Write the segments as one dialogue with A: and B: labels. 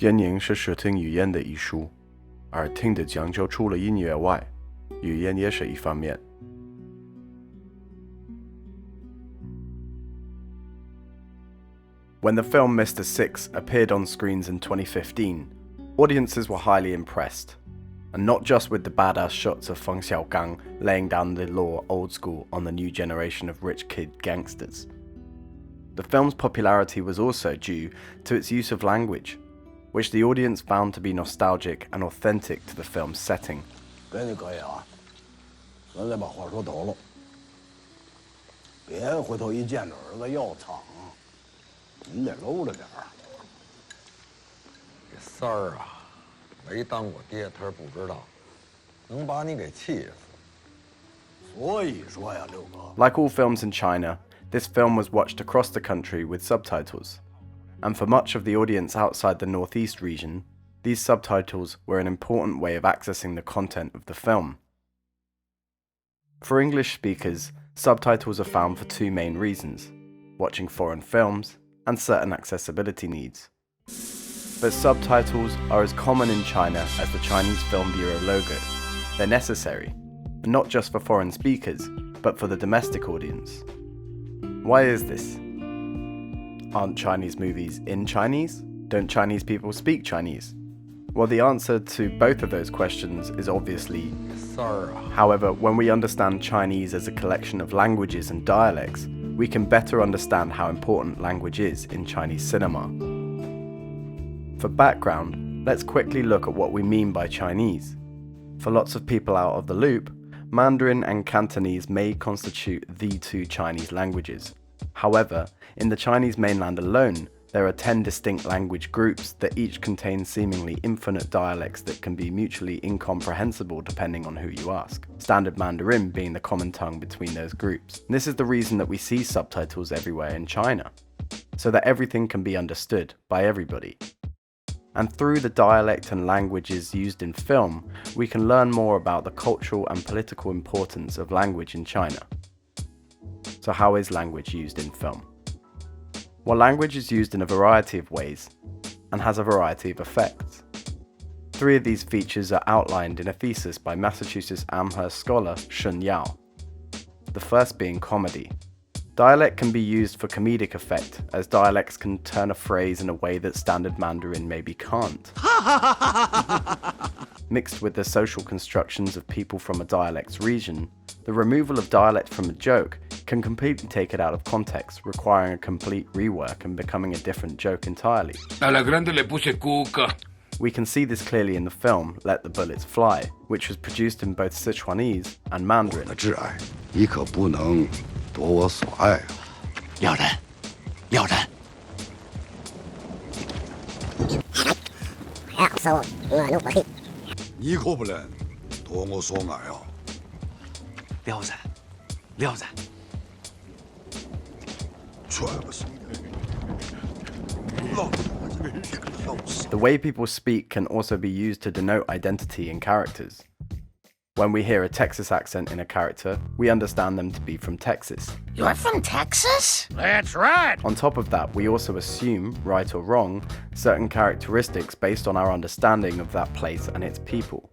A: 电影是视听语言的艺术，而听的讲究除了音乐外，语言也是一方面。When the film Mr. Six appeared on screens in 2015, audiences were highly impressed, and not just with the badass shots of Feng Xiaogang laying down the law old school on the new generation of rich kid gangsters. The film's popularity was also due to its use of language, which the audience found to be nostalgic and authentic to the film's setting.
B: 给你可以啊，咱再把话说头了，别回头一见着儿子要抢，您得搂着点儿。
C: 这三儿啊，没当过爹，他是不知道，能把你给气死。
B: 所以说呀，六哥。
A: Like all films in China, this film was watched across the country with subtitles. And for much of the audience outside the Northeast region, these subtitles were an important way of accessing the content of the film. For English speakers, subtitles are found for two main reasons: watching foreign films and certain accessibility needs. But subtitles are as common in China as the Chinese Film Bureau logo. They're necessary, not just for foreign speakers, but for the domestic audience. Why is this? Aren't Chinese movies in Chinese? Don't Chinese people speak Chinese? Well, the answer to both of those questions is obviously however, when we understand Chinese as a collection of languages and dialects, we can better understand how important language is in Chinese cinema. For background, let's quickly look at what we mean by Chinese. For lots of people out of the loop, Mandarin and Cantonese may constitute the two Chinese languages. However, in the Chinese mainland alone, there are 10 distinct language groups that each contain seemingly infinite dialects that can be mutually incomprehensible depending on who you ask, Standard Mandarin being the common tongue between those groups. And this is the reason that we see subtitles everywhere in China, so that everything can be understood by everybody. And through the dialect and languages used in film, we can learn more about the cultural and political importance of language in China. So how is language used in film? Well, language is used in a variety of ways and has a variety of effects. Three of these features are outlined in a thesis by Massachusetts Amherst scholar Shun Yao. The first being comedy. Dialect can be used for comedic effect, as dialects can turn a phrase in a way that standard Mandarin maybe can't. Mixed with the social constructions of people from a dialect's region, the removal of dialect from a joke can completely take it out of context, requiring a complete rework and becoming a different joke entirely. We can see this clearly in the film Let the Bullets Fly, which was produced in both Sichuanese and Mandarin.
B: 挚爱，你可不能夺我所爱啊！
D: 要人，要人。
B: 你可不能夺我所爱啊！
D: 撩人，撩人。
B: 全不是。
A: The way people speak can also be used to denote identity in characters. When we hear a Texas accent in a character, we understand them to be from Texas.
D: You're from Texas? That's right.
A: On top of that, we also assume, right or wrong, certain characteristics based on our understanding of that place and its people.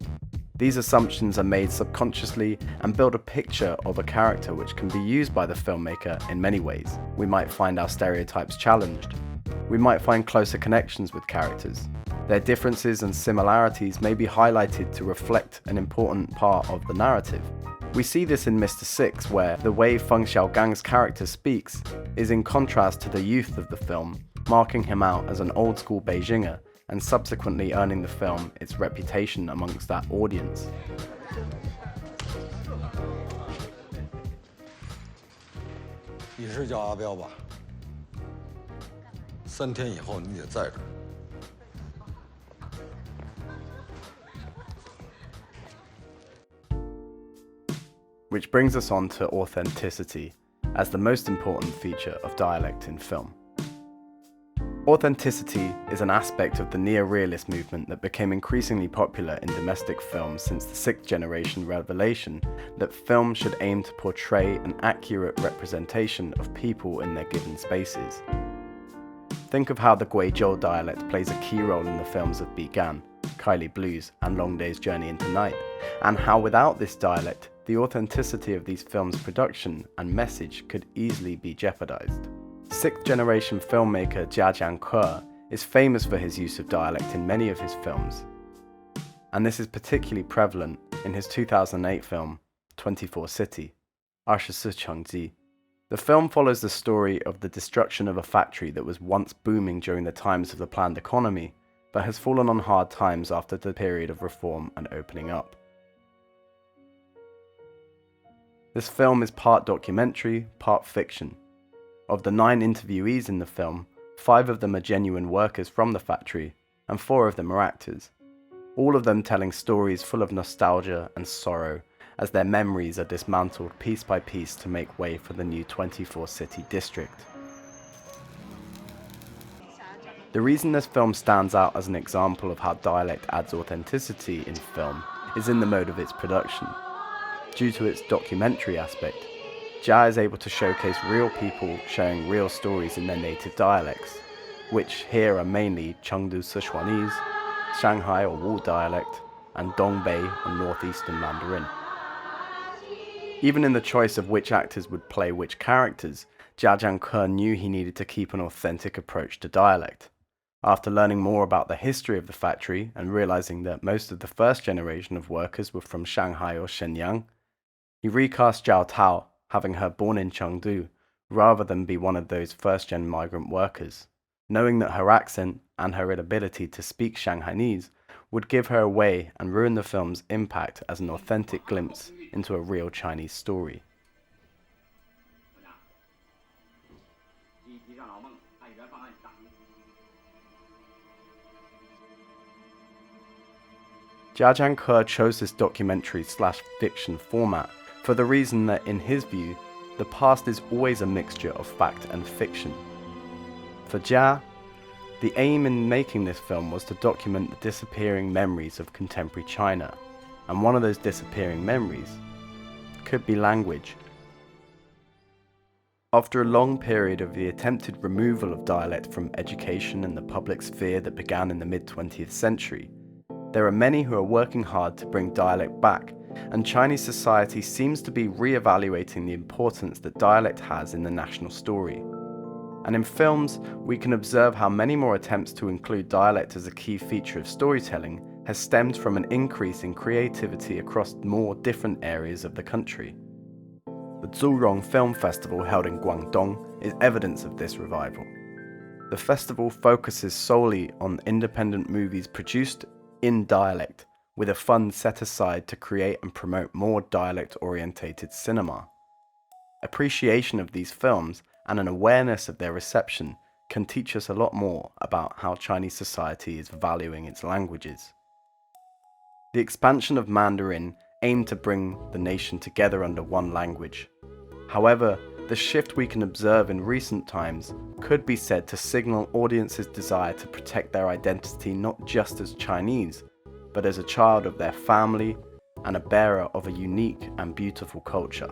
A: These assumptions are made subconsciously and build a picture of a character which can be used by the filmmaker in many ways. We might find our stereotypes challenged. We might find closer connections with characters. Their differences and similarities may be highlighted to reflect an important part of the narrative. We see this in Mr. Six, where the way Feng Xiaogang's character speaks is in contrast to the youth of the film, marking him out as an old-school Beijinger and subsequently earning the film its reputation amongst that audience.
C: 你是叫阿彪吧？3天以后你得在这儿。
A: Which brings us on to authenticity, as the most important feature of dialect in film. Authenticity is an aspect of the neo-realist movement that became increasingly popular in domestic films since the sixth generation revelation that film should aim to portray an accurate representation of people in their given spaces. Think of how the Guizhou dialect plays a key role in the films of Bigan, Kylie Blues, and Long Day's Journey into Night, and how without this dialect, the authenticity of these films' production and message could easily be jeopardized. Sixth-generation filmmaker Jia Zhangke is famous for his use of dialect in many of his films, and this is particularly prevalent in his 2008 film 24 City, 24 Chengji. The film follows the story of the destruction of a factory that was once booming during the times of the planned economy, but has fallen on hard times after the period of reform and opening up. This film is part documentary, part fiction. Of the 9 interviewees in the film, 5 of them are genuine workers from the factory, and 4 of them are actors, all of them telling stories full of nostalgia and sorrow as their memories are dismantled piece by piece to make way for the new 24 City district. The reason this film stands out as an example of how dialect adds authenticity in film is in the mode of its production. Due to its documentary aspect, Jia is able to showcase real people sharing real stories in their native dialects, which here are mainly Chengdu Sichuanese, Shanghai or Wu dialect, and Dongbei or Northeastern Mandarin. Even in the choice of which actors would play which characters, Jia Zhangke knew he needed to keep an authentic approach to dialect. After learning more about the history of the factory and realizing that most of the first generation of workers were from Shanghai or Fenyang, he recast Zhao Tao, having her born in Chengdu, rather than be one of those first-gen migrant workers, knowing that her accent and her inability to speak Shanghainese would give her away and ruin the film's impact as an authentic glimpse into a real Chinese story. Jia Zhangke chose this documentary/fiction format for the reason that, in his view, the past is always a mixture of fact and fiction. For Jia, the aim in making this film was to document the disappearing memories of contemporary China, and one of those disappearing memories could be language. After a long period of the attempted removal of dialect from education and the public sphere that began in the mid-20th century, there are many who are working hard to bring dialect back, and Chinese society seems to be re-evaluating the importance that dialect has in the national story. And in films, we can observe how many more attempts to include dialect as a key feature of storytelling has stemmed from an increase in creativity across more different areas of the country. The Zhurong Film Festival held in Guangdong is evidence of this revival. The festival focuses solely on independent movies produced in dialect, with a fund set aside to create and promote more dialect-orientated cinema. Appreciation of these films and an awareness of their reception can teach us a lot more about how Chinese society is valuing its languages. The expansion of Mandarin aimed to bring the nation together under one language. However, the shift we can observe in recent times could be said to signal audiences' desire to protect their identity not just as Chinese, but as a child of their family and a bearer of a unique and beautiful culture.